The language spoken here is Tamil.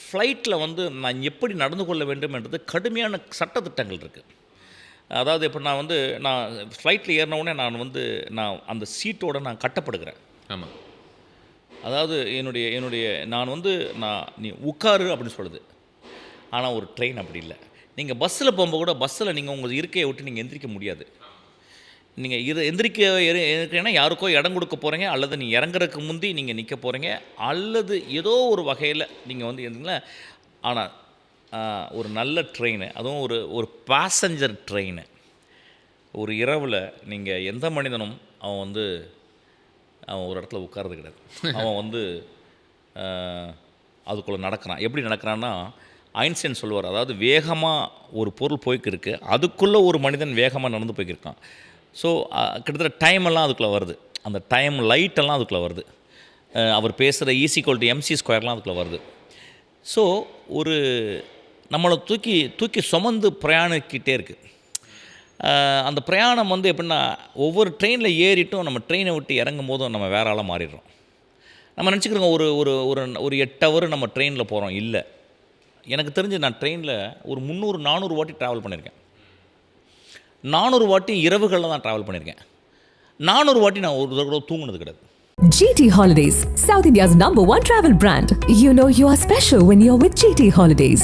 ஃப்ளைட்டில் வந்து நான் எப்படி நடந்து கொள்ள வேண்டும் என்றது கடுமையான சட்டத்திட்டங்கள் இருக்குது. அதாவது இப்போ நான் ஃப்ளைட்டில் ஏறினவுடனே நான் அந்த சீட்டோடு நான் கட்டப்படுகிறேன். ஆமாம். அதாவது நான் நீ உட்காரு அப்படின்னு சொல்லுது. ஆனால் ஒரு ட்ரெயின் அப்படி இல்லை. நீங்கள் பஸ்ஸில் போகும்போது கூட பஸ்ஸில் நீங்கள் உங்கள் இருக்கையை விட்டு நீங்கள் எந்திரிக்க முடியாது. நீங்கள் எந்திரிக்கிறேன்னா யாருக்கோ இடம் கொடுக்க போகிறீங்க, அல்லது நீ இறங்குறதுக்கு முந்தி நீங்கள் நிற்க போகிறீங்க, அல்லது ஏதோ ஒரு வகையில் நீங்கள் எழுதுங்களா. ஆனால் ஒரு நல்ல ட்ரெயின், அதுவும் ஒரு பேசஞ்சர் ட்ரெயின், ஒரு இரவில் நீங்கள் எந்த மனிதனும் அவன் ஒரு இடத்துல உட்கார்றது கிடையாது. அவன் அதுக்குள்ளே நடக்கிறான். எப்படி நடக்கிறான்னா, ஐன்ஸ்டைன் சொல்லுவார், அதாவது வேகமாக ஒரு பொருள் போய்க்கிருக்கு, அதுக்குள்ளே ஒரு மனிதன் வேகமாக நடந்து போய்க்கிருக்கான். ஸோ கிட்டத்தட்ட டைமெல்லாம் அதுக்குள்ளே வருது, அந்த டைம் லைட்டெல்லாம் அதுக்குள்ளே வருது, அவர் பேசுகிற E=mc² அதுக்குள்ளே வருது. ஸோ நம்மளை தூக்கி சுமந்து பிரயாணிக்கிட்டே இருக்குது. அந்த பிரயாணம் எப்படின்னா, ஒவ்வொரு ட்ரெயினில் ஏறிட்டும் நம்ம ட்ரெயினை விட்டு இறங்கும் போதும் நம்ம வேற ஆளாக மாறிடுறோம். நம்ம நினச்சிக்கிறோங்க ஒரு 8 ஹவர் நம்ம ட்ரெயினில் போகிறோம். இல்லை, எனக்கு தெரிஞ்சு நான் ட்ரெயினில் ஒரு 300-400 வாட்டி ட்ராவல் பண்ணியிருக்கேன். 400 வாட்டி இரவுகளில் தான் ட்ராவல் பண்ணியிருக்கேன். 400 வாட்டி நான் ஒரு தடவை தூங்குனது கிடையாது. GT Holidays, South India's #1 travel brand. You know you are special when you're with GT Holidays.